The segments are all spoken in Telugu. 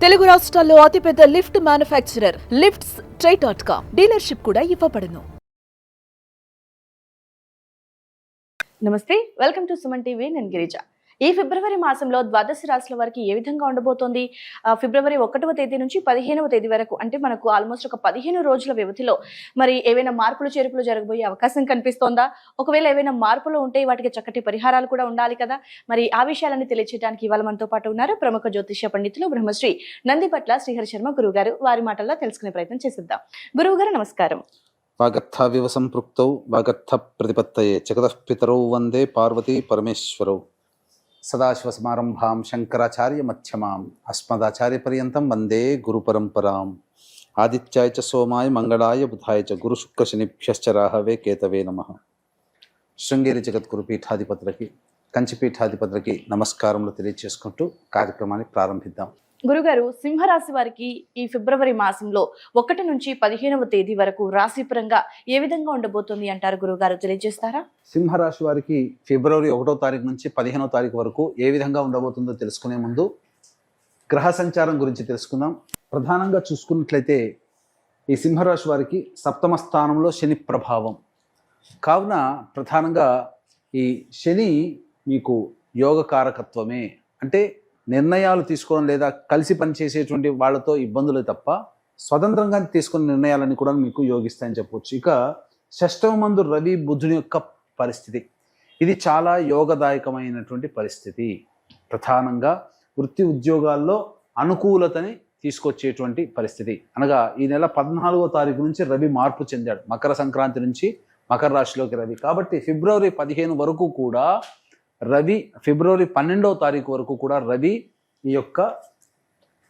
తెలుగు రాష్ట్రాల్లో అతిపెద్ద లిఫ్ట్ మ్యానుఫ్యాక్చరర్ లిఫ్ట్స్ ట్రై.com డీలర్షిప్ కూడా ఇవ్వబడును. నమస్తే, వెల్కమ్ టు సుమన్ టీవీ. నేను గిరిజ. ఈ ఫిబ్రవరి మాసంలో ద్వాదశ రాశుల వారికి ఏ విధంగా ఉండబోతోంది? ఫిబ్రవరి 1వ తేదీ నుంచి 15వ తేదీ వరకు, అంటే మనకు ఆల్మోస్ట్ ఒక 15 రోజుల వ్యవధిలో మరి ఏవైనా మార్పులు చేర్పులు జరగబోయే అవకాశం కనిపిస్తోందా? ఒకవేళ ఏవైనా మార్పులు ఉంటే వాటికి చక్కటి పరిహారాలు కూడా ఉండాలి కదా. మరి ఆ విషయాలన్నీ తెలియచేయడానికి ఇవాళ మనతో పాటు ఉన్నారు ప్రముఖ జ్యోతిష్య పండితులు బ్రహ్మశ్రీ నందిపట్ల శ్రీహరి శర్మ గురువు గారు. వారి మాటల్లో తెలుసుకునే ప్రయత్నం చేసిద్దాం. గురువు గారు నమస్కారం. వాగర్థావివ సంపృక్తౌ వాగర్థ ప్రతిపత్తయే జగతః పితరౌ వందే పార్వతీ పరమేశ్వరౌ. సదాశివసమారంభాం శంకరాచార్య మధ్యమాం అస్మదాచార్య పర్యంతం వందే గురు పరంపరాం. ఆదిత్యాయ చ సోమాయ మంగళాయ బుధాయ చ గురు శుక్ర శనిభ్యశ్చ రాహవే కేతవే నమః. శృంగేరి జగద్గురు పీఠాధిపతులకి, కంచిపీఠాధిపతులకి నమస్కారములు తెలియజేసుకుంటూ కార్యక్రమాన్ని ప్రారంభిద్దాం. గురుగారు, సింహరాశి వారికి ఈ ఫిబ్రవరి మాసంలో 1 నుంచి 15వ తేదీ వరకు రాశిపరంగా ఏ విధంగా ఉండబోతుంది అంటారు? గురుగారు తెలియజేస్తారా? సింహరాశి వారికి ఫిబ్రవరి 1వ తారీఖు నుంచి 15వ తారీఖు వరకు ఏ విధంగా ఉండబోతుందో తెలుసుకునే ముందు గ్రహ సంచారం గురించి తెలుసుకుందాం. ప్రధానంగా చూసుకున్నట్లయితే ఈ సింహరాశి వారికి 7వ స్థానంలో శని ప్రభావం కావున ప్రధానంగా ఈ శని మీకు యోగకారకత్వమే, అంటే నిర్ణయాలు తీసుకోవడం లేదా కలిసి పనిచేసేటువంటి వాళ్ళతో ఇబ్బందులే తప్ప స్వతంత్రంగా తీసుకున్న నిర్ణయాలన్నీ కూడా మీకు యోగిస్తాయని చెప్పవచ్చు. ఇక 6వ మందు రవి బుధుని యొక్క పరిస్థితి, ఇది చాలా యోగదాయకమైనటువంటి పరిస్థితి. ప్రధానంగా వృత్తి ఉద్యోగాల్లో అనుకూలతని తీసుకొచ్చేటువంటి పరిస్థితి. అనగా ఈ నెల 14వ తారీఖు నుంచి రవి మార్పు చెందాడు. మకర సంక్రాంతి నుంచి మకర రాశిలోకి రవి. కాబట్టి ఫిబ్రవరి 15 వరకు కూడా రవి, ఫిబ్రవరి 12వ తారీఖు వరకు కూడా రవి ఈ యొక్క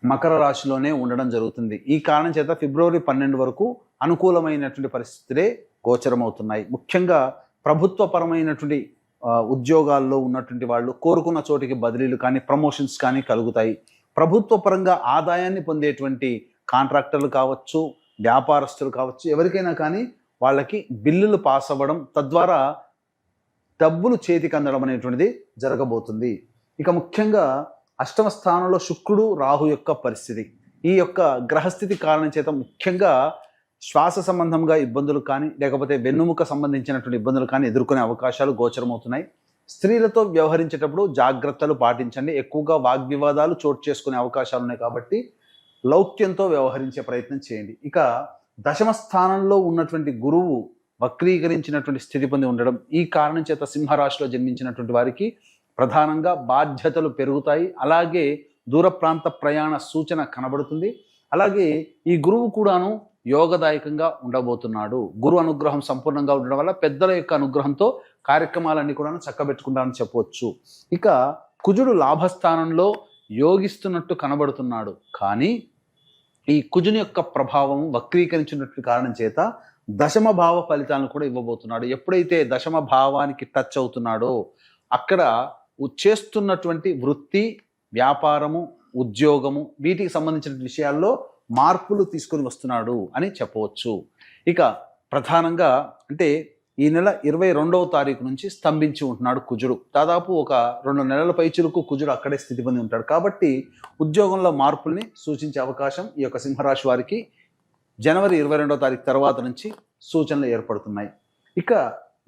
మకర రాశిలోనే ఉండడం జరుగుతుంది. ఈ కారణం చేత ఫిబ్రవరి 12 వరకు అనుకూలమైనటువంటి పరిస్థితులే గోచరమవుతున్నాయి. ముఖ్యంగా ప్రభుత్వపరమైనటువంటి ఉద్యోగాల్లో ఉన్నటువంటి వాళ్ళు కోరుకున్న చోటికి బదిలీలు కానీ ప్రమోషన్స్ కానీ కలుగుతాయి. ప్రభుత్వ పరంగా ఆదాయాన్ని పొందేటువంటి కాంట్రాక్టర్లు కావచ్చు, వ్యాపారస్తులు కావచ్చు, ఎవరికైనా కానీ వాళ్ళకి బిల్లులు పాస్ అవ్వడం, తద్వారా డబ్బులు చేతికి అందడం అనేటువంటిది జరగబోతుంది. ఇక ముఖ్యంగా 8వ స్థానంలో శుక్రుడు రాహు యొక్క పరిస్థితి, ఈ యొక్క గ్రహస్థితి కారణం చేత ముఖ్యంగా శ్వాస సంబంధంగా ఇబ్బందులు కానీ లేకపోతే వెన్నుముక సంబంధించినటువంటి ఇబ్బందులు కానీ ఎదుర్కొనే అవకాశాలు గోచరమవుతున్నాయి. స్త్రీలతో వ్యవహరించేటప్పుడు జాగ్రత్తలు పాటించండి. ఎక్కువగా వాగ్వివాదాలు చోటు చేసుకునే అవకాశాలు ఉన్నాయి కాబట్టి లౌక్యంతో వ్యవహరించే ప్రయత్నం చేయండి. ఇక 10వ స్థానంలో ఉన్నటువంటి గురువు వక్రీకరించినటువంటి స్థితి పొంది ఉండడం, ఈ కారణం చేత సింహరాశిలో జన్మించినటువంటి వారికి ప్రధానంగా బాధ్యతలు పెరుగుతాయి. అలాగే దూర ప్రాంత ప్రయాణ సూచన కనబడుతుంది. అలాగే ఈ గురువు కూడాను యోగదాయకంగా ఉండబోతున్నాడు. గురు అనుగ్రహం సంపూర్ణంగా ఉండడం వల్ల పెద్దల యొక్క అనుగ్రహంతో కార్యక్రమాలన్నీ కూడా చక్కబెట్టుకుంటారని చెప్పవచ్చు. ఇక కుజుడు లాభస్థానంలో యోగిస్తున్నట్టు కనబడుతున్నాడు. కానీ ఈ కుజుని యొక్క ప్రభావం వక్రీకరించినటువంటి కారణం చేత 10వ భావ ఫలితాలను కూడా ఇవ్వబోతున్నాడు. ఎప్పుడైతే 10వ భావానికి టచ్ అవుతున్నాడో అక్కడ చేస్తున్నటువంటి వృత్తి, వ్యాపారము, ఉద్యోగము, వీటికి సంబంధించిన విషయాల్లో మార్పులు తీసుకొని వస్తున్నాడు అని చెప్పవచ్చు. ఇక ప్రధానంగా అంటే ఈ నెల 22వ తారీఖు నుంచి స్తంభించి ఉంటున్నాడు కుజుడు. దాదాపు ఒక 2 నెలల పైచులకు కుజుడు అక్కడే స్థితి పొంది ఉంటాడు. కాబట్టి ఉద్యోగంలో మార్పుల్ని సూచించే అవకాశం ఈ యొక్క సింహరాశి వారికి జనవరి 22వ తారీఖు తర్వాత నుంచి సూచనలు ఏర్పడుతున్నాయి. ఇక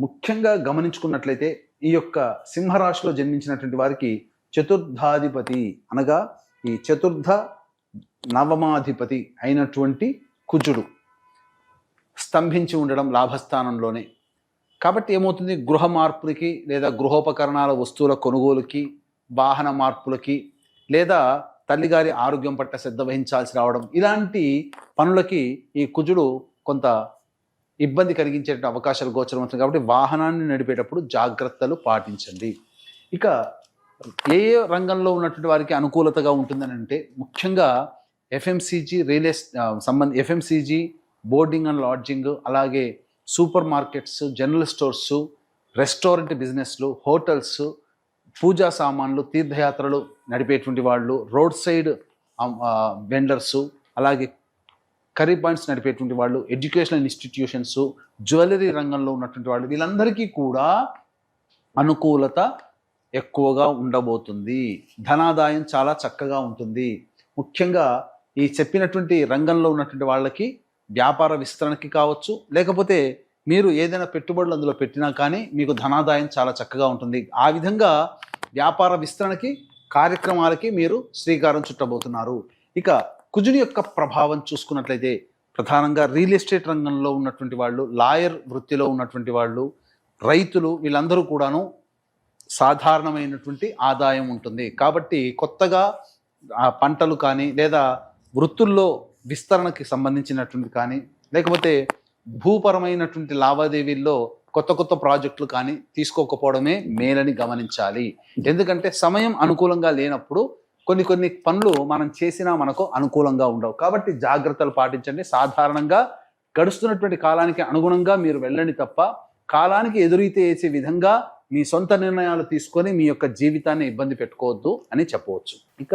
ముఖ్యంగా గమనించుకున్నట్లయితే ఈ యొక్క సింహరాశిలో జన్మించినటువంటి వారికి చతుర్థాధిపతి, అనగా ఈ చతుర్థ నవమాధిపతి అయినటువంటి కుజుడు స్తంభించి ఉండడం లాభస్థానంలోనే. కాబట్టి ఏమవుతుంది, గృహ మార్పులకి లేదా గృహోపకరణాల వస్తువుల కొనుగోలుకి, వాహన మార్పులకి, లేదా తల్లిగారి ఆరోగ్యం పట్ల శ్రద్ధ వహించాల్సి రావడం, ఇలాంటి పనులకి ఈ కుజుడు కొంత ఇబ్బంది కలిగించే అవకాశాలు గోచరమవుతుంది. కాబట్టి వాహనాన్ని నడిపేటప్పుడు జాగ్రత్తలు పాటించండి. ఇక ఏ రంగంలో ఉన్నటువంటి వారికి అనుకూలతగా ఉంటుందని అంటే ముఖ్యంగా FMCG, FMCG, boarding and lodging, అలాగే supermarkets, general stores, restaurant బిజినెస్లు, హోటల్స్, పూజా సామాన్లు, తీర్థయాత్రలు నడిపేటువంటి వాళ్ళు, రోడ్ సైడ్ వెండర్సు, అలాగే కర్రీ పాయింట్స్ నడిపేటువంటి వాళ్ళు, ఎడ్యుకేషనల్ ఇన్స్టిట్యూషన్స్, జ్యువెలరీ రంగంలో ఉన్నటువంటి వాళ్ళు, వీళ్ళందరికీ కూడా అనుకూలత ఎక్కువగా ఉండబోతుంది. ధనాదాయం చాలా చక్కగా ఉంటుంది. ముఖ్యంగా ఈ చెప్పినటువంటి రంగంలో ఉన్నటువంటి వాళ్ళకి వ్యాపార విస్తరణకి కావచ్చు, లేకపోతే మీరు ఏదైనా పెట్టుబడులు అందులో పెట్టినా కానీ మీకు ధనాదాయం చాలా చక్కగా ఉంటుంది. ఆ విధంగా వ్యాపార విస్తరణకి కార్యక్రమాలకి మీరు శ్రీకారం చుట్టబోతున్నారు. ఇక కుజుని యొక్క ప్రభావం చూసుకున్నట్లయితే ప్రధానంగా రియల్ ఎస్టేట్ రంగంలో ఉన్నటువంటి వాళ్ళు, లాయర్ వృత్తిలో ఉన్నటువంటి వాళ్ళు, రైతులు, వీళ్ళందరూ కూడాను సాధారణమైనటువంటి ఆదాయం ఉంటుంది. కాబట్టి కొత్తగా పంటలు కానీ లేదా వృత్తుల్లో విస్తరణకి సంబంధించినటువంటి కానీ లేకపోతే భూపరమైనటువంటి లావాదేవీల్లో కొత్త కొత్త ప్రాజెక్టులు కానీ తీసుకోకపోవడమే మేలని గమనించాలి. ఎందుకంటే సమయం అనుకూలంగా లేనప్పుడు కొన్ని పనులు మనం చేసినా మనకు అనుకూలంగా ఉండవు. కాబట్టి జాగ్రత్తలు పాటించండి. సాధారణంగా గడుస్తున్నటువంటి కాలానికి అనుగుణంగా మీరు వెళ్ళండి తప్ప కాలానికి ఎదురైతే వేసే విధంగా మీ సొంత నిర్ణయాలు తీసుకొని మీ యొక్క జీవితాన్ని ఇబ్బంది పెట్టుకోవద్దు అని చెప్పవచ్చు. ఇక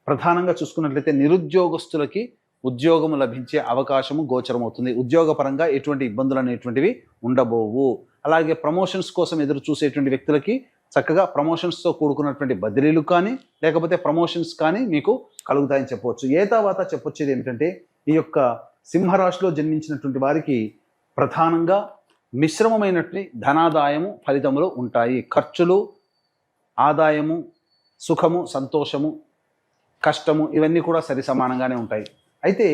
ప్రధానంగా చూసుకున్నట్లయితే నిరుద్యోగస్తులకి ఉద్యోగం లభించే అవకాశము గోచరమవుతుంది. ఉద్యోగపరంగా ఎటువంటి ఇబ్బందులు అనేటువంటివి ఉండబోవు. అలాగే ప్రమోషన్స్ కోసం ఎదురు చూసేటువంటి వ్యక్తులకి చక్కగా ప్రమోషన్స్తో కూడుకున్నటువంటి బదిలీలు కానీ లేకపోతే ప్రమోషన్స్ కానీ మీకు కలుగుతాయని చెప్పవచ్చు. ఏతావాత చెప్పొచ్చేది ఏమిటంటే ఈ యొక్క సింహరాశిలో జన్మించినటువంటి వారికి ప్రధానంగా మిశ్రమమైనటువంటి ధనాదాయము ఫలితములు ఉంటాయి. ఖర్చులు, ఆదాయము, సుఖము, సంతోషము, కష్టము ఇవన్నీ కూడా సరి సమానంగానే ఉంటాయి. అయితే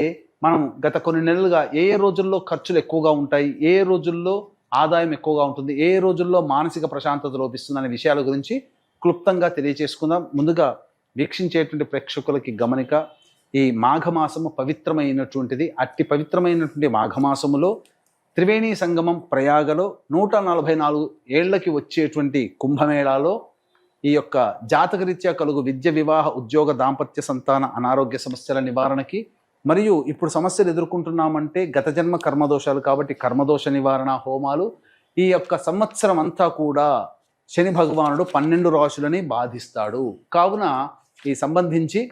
మనం గత కొన్ని నెలలుగా ఏ రోజుల్లో ఖర్చులు ఎక్కువగా ఉంటాయి, ఏ రోజుల్లో ఆదాయం ఎక్కువగా ఉంటుంది, ఏ రోజుల్లో మానసిక ప్రశాంతత లోపిస్తుంది అనే విషయాల గురించి క్లుప్తంగా తెలియచేసుకుందాం. ముందుగా వీక్షించేటువంటి ప్రేక్షకులకి గమనిక, ఈ మాఘమాసము పవిత్రమైనటువంటిది. అట్టి పవిత్రమైనటువంటి మాఘమాసములో త్రివేణి సంగమం ప్రయాగలో 144 ఏళ్లకి వచ్చేటువంటి కుంభమేళాలో ఈ యొక్క జాతకరీత్యా కలుగు విద్య, వివాహ, ఉద్యోగ, దాంపత్య, సంతాన, అనారోగ్య సమస్యల నివారణకి, మరియు ఇప్పుడు సమస్యలు ఎదుర్కొంటున్నామంటే గత జన్మ కర్మదోషాలు కాబట్టి కర్మదోష నివారణ హోమాలు ఈ యొక్క సంవత్సరం అంతా కూడా శని భగవానుడు 12 రాశులని బాధిస్తాడు. కావున ఈ సంబంధించి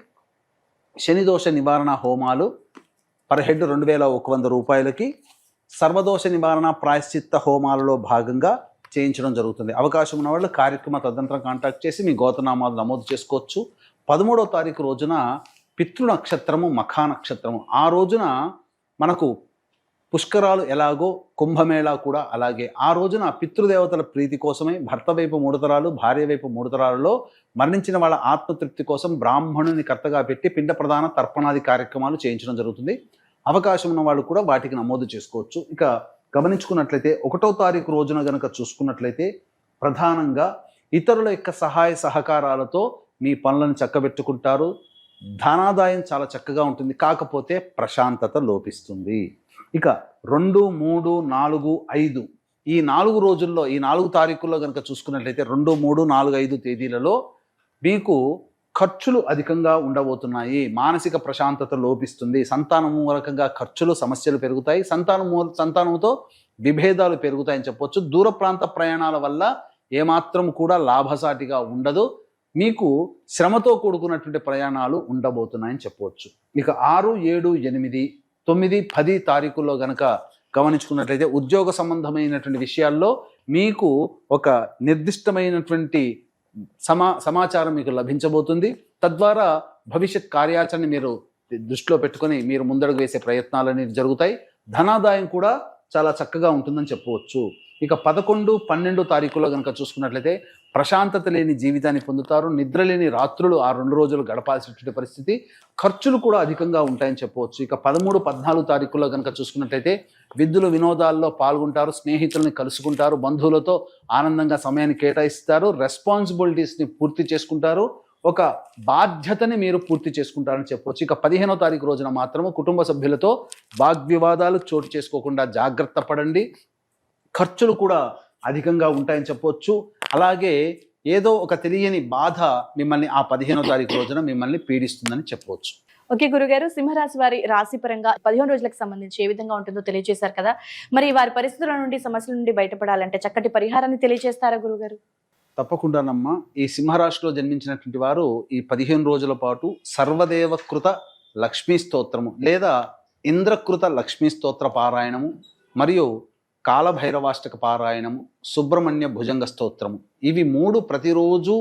శని దోష నివారణ హోమాలు పర్ హెడ్ 2100 రూపాయలకి సర్వదోష నివారణ ప్రాయశ్చిత్త హోమాలలో భాగంగా చేయించడం జరుగుతుంది. అవకాశం ఉన్న వాళ్ళు కార్యక్రమ తదనంతరం కాంటాక్ట్ చేసి మీ గోత్రనామాలు నమోదు చేసుకోవచ్చు. 13వ తారీఖు రోజున పితృ నక్షత్రము మఖా నక్షత్రము. ఆ రోజున మనకు పుష్కరాలు ఎలాగో కుంభమేళా కూడా అలాగే. ఆ రోజున పితృదేవతల ప్రీతి కోసమే భర్త వైపు 3 తరాలు, భార్య వైపు 3 తరాలలో మరణించిన వాళ్ళ ఆత్మతృప్తి కోసం బ్రాహ్మణుని కర్తగా పెట్టి పిండ ప్రదాన తర్పణాది కార్యక్రమాలు చేయించడం జరుగుతుంది. అవకాశం ఉన్న వాళ్ళు కూడా వాటికి నమోదు చేసుకోవచ్చు. ఇక గమనించుకున్నట్లయితే 1వ తారీఖు రోజున గనక చూసుకున్నట్లయితే ప్రధానంగా ఇతరుల యొక్క సహాయ సహకారాలతో మీ పనులను చక్కబెట్టుకుంటారు. ధనాదాయం చాలా చక్కగా ఉంటుంది. కాకపోతే ప్రశాంతత లోపిస్తుంది. ఇక 2, 3, 4, 5 ఈ 4 రోజుల్లో, ఈ 4 తారీఖుల్లో కనుక చూసుకున్నట్లయితే 2, 3, 4, 5 తేదీలలో మీకు ఖర్చులు అధికంగా ఉండబోతున్నాయి. మానసిక ప్రశాంతత లోపిస్తుంది. సంతానం మూలకంగా ఖర్చులు, సమస్యలు పెరుగుతాయి. సంతానంతో విభేదాలు పెరుగుతాయని చెప్పొచ్చు. దూర ప్రాంత ప్రయాణాల వల్ల ఏమాత్రం కూడా లాభసాటిగా ఉండదు. మీకు శ్రమతో కూడుకున్నటువంటి ప్రయాణాలు ఉండబోతున్నాయని చెప్పవచ్చు. ఇక 6, 7, 8, 9, 10 తారీఖుల్లో గనక గమనించుకున్నట్లయితే ఉద్యోగ సంబంధమైనటువంటి విషయాల్లో మీకు ఒక నిర్దిష్టమైనటువంటి సమాచారం మీకు లభించబోతుంది. తద్వారా భవిష్యత్ కార్యాచరణ మీరు దృష్టిలో పెట్టుకొని మీరు ముందడుగు వేసే ప్రయత్నాలు అనేవి జరుగుతాయి. ధనాదాయం కూడా చాలా చక్కగా ఉంటుందని చెప్పవచ్చు. ఇక 11, 12 తారీఖులో కనుక చూసుకున్నట్లయితే ప్రశాంతత లేని జీవితాన్ని పొందుతారు. నిద్ర లేని రాత్రులు ఆ 2 రోజులు గడపాల్సినటువంటి పరిస్థితి. ఖర్చులు కూడా అధికంగా ఉంటాయని చెప్పవచ్చు. ఇక 13, 14 తారీఖుల్లో కనుక చూసుకున్నట్లయితే విందులు, వినోదాల్లో పాల్గొంటారు. స్నేహితుల్ని కలుసుకుంటారు. బంధువులతో ఆనందంగా సమయాన్ని కేటాయిస్తారు. రెస్పాన్సిబిలిటీస్ని పూర్తి చేసుకుంటారు. ఒక బాధ్యతని మీరు పూర్తి చేసుకుంటారని చెప్పవచ్చు. ఇక 15వ తారీఖు రోజున మాత్రము కుటుంబ సభ్యులతో వాగ్వివాదాలు చోటు చేసుకోకుండా జాగ్రత్త పడండి. ఖర్చులు కూడా అధికంగా ఉంటాయని చెప్పవచ్చు. అలాగే ఏదో ఒక తెలియని బాధ మిమ్మల్ని ఆ 15వ తారీఖు రోజున మిమ్మల్ని పీడిస్తుందని చెప్పవచ్చు. ఓకే గురుగారు, సింహరాశి వారి రాశి పరంగా 15 రోజులకు సంబంధించి ఏ విధంగా ఉంటుందో తెలియజేశారు కదా. మరి వారి పరిస్థితుల నుండి, సమస్యల నుండి బయటపడాలంటే చక్కటి పరిహారాన్ని తెలియజేస్తారా గురుగారు? తప్పకుండానమ్మా. ఈ సింహరాశిలో జన్మించినటువంటి వారు ఈ 15 రోజుల పాటు సర్వదేవకృత లక్ష్మీ స్తోత్రము లేదా ఇంద్రకృత లక్ష్మీ స్తోత్ర పారాయణము మరియు కాలభైరవాష్టక పారాయణము, సుబ్రహ్మణ్య భుజంగ స్తోత్రము, ఇవి 3 ప్రతిరోజు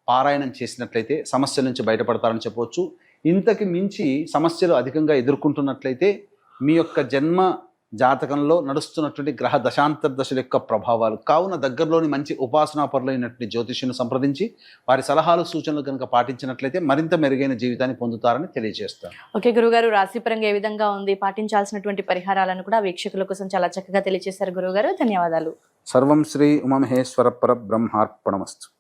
పారాయణం చేసినట్లయితే సమస్యల నుంచి బయటపడతారని చెప్పవచ్చు. ఇంతకి మించి సమస్యలు అధికంగా ఎదుర్కొంటున్నట్లయితే మీ యొక్క జన్మ జాతకంలో నడుస్తున్నటువంటి గ్రహ దశాంతర దశల యొక్క ప్రభావాలు కావున దగ్గరలోని మంచి ఉపాసనాపరులైనటువంటి జ్యోతిష్యుని సంప్రదించి వారి సలహాలు సూచనలు కనుక పాటించినట్లయితే మరింత మెరుగైన జీవితాన్ని పొందుతారని తెలియజేస్తాను. ఓకే గురుగారు, రాశిపరంగా ఏ విధంగా ఉంది, పాటించాల్సినటువంటి పరిహారాలను కూడా వీక్షకుల కోసం చాలా చక్కగా తెలియజేశారు గురుగారు. ధన్యవాదాలు. సర్వం శ్రీ ఉమామహేశ్వర పరబ్రహ్మార్పణమస్తు.